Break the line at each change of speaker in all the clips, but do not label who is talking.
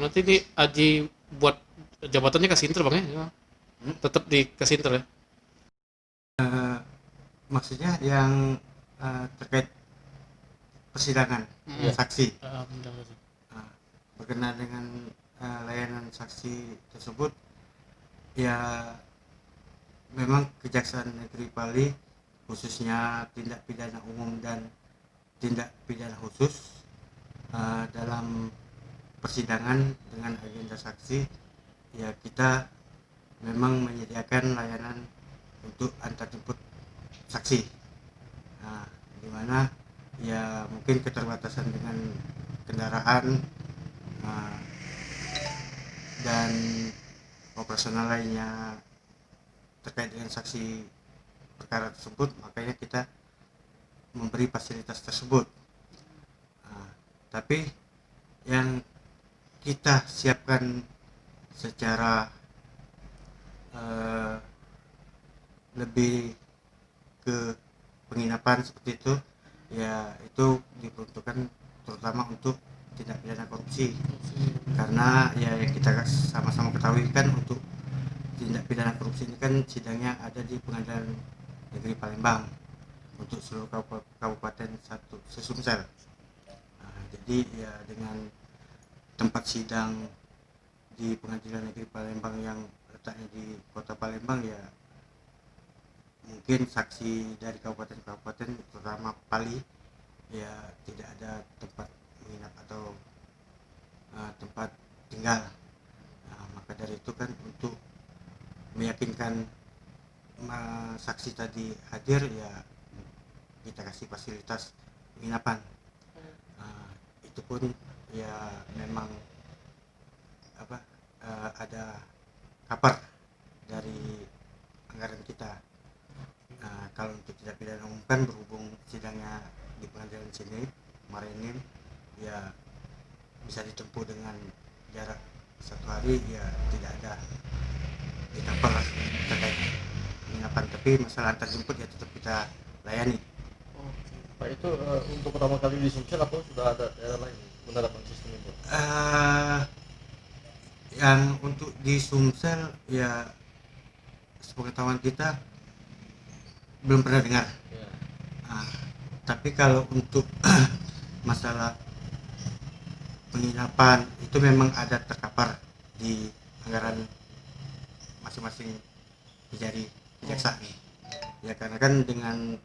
berarti ini Aji buat jabatannya ke Sinter bang ya? Tetap di ke Sinter ya?
Maksudnya yang terkait persidangan
Hmm.
saksi.
Bentar, bentar.
Nah, berkenaan dengan layanan saksi tersebut, ya memang Kejaksaan Negeri Bali khususnya tindak pidana umum dan tindak pidana khusus dalam persidangan dengan agenda saksi, ya kita memang menyediakan layanan untuk antar jemput saksi. Nah, di mana ya mungkin keterbatasan dengan kendaraan uh, dan operasional lainnya terkait dengan saksi perkara tersebut, makanya kita memberi fasilitas tersebut. Nah, tapi yang kita siapkan secara uh, lebih ke penginapan seperti itu, ya itu diperuntukkan terutama untuk tindak pidana korupsi, karena ya yang kita sama-sama ketahui kan, untuk tindak pidana korupsi ini kan sidangnya ada di Pengadilan Negeri Palembang untuk seluruh kabupaten satu sesumsel. Nah, jadi ya dengan tempat sidang di Pengadilan Negeri Palembang yang letaknya di kota Palembang, ya mungkin saksi dari kabupaten-kabupaten terutama Pali ya tidak ada tempat menginap atau tempat tinggal. Nah, maka dari itu kan untuk meyakinkan saksi tadi hadir, ya kita kasih fasilitas penginapan. Itu pun ya memang apa ada cover dari anggaran kita. Kalau untuk tidak pidana umum kan berhubung sidangnya di pengadilan sini Marinir, ya bisa ditempuh dengan jarak 1 hari, ya tidak ada di cover terkait penginapan, tapi masalah antar jemput ya tetap kita layani.
Pak, itu untuk pertama kali di Sumsel apa sudah ada daerah lain menerapkan sistem itu?
Yang untuk di Sumsel ya sepengetahuan kita belum pernah dengar.
Ya.
Tapi kalau untuk masalah penginapan itu memang ada terkapar di anggaran masing-masing dari kejaksaan. Ya karena kan dengan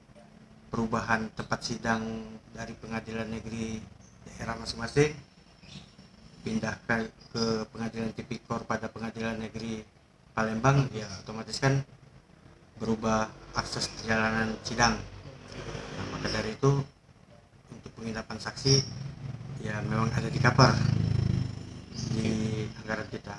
perubahan tempat sidang dari pengadilan negeri daerah masing-masing pindah ke pengadilan tipikor pada pengadilan negeri Palembang, ya otomatis kan berubah akses perjalanan sidang. Nah, maka dari itu untuk penginapan saksi ya memang ada di cover di anggaran kita.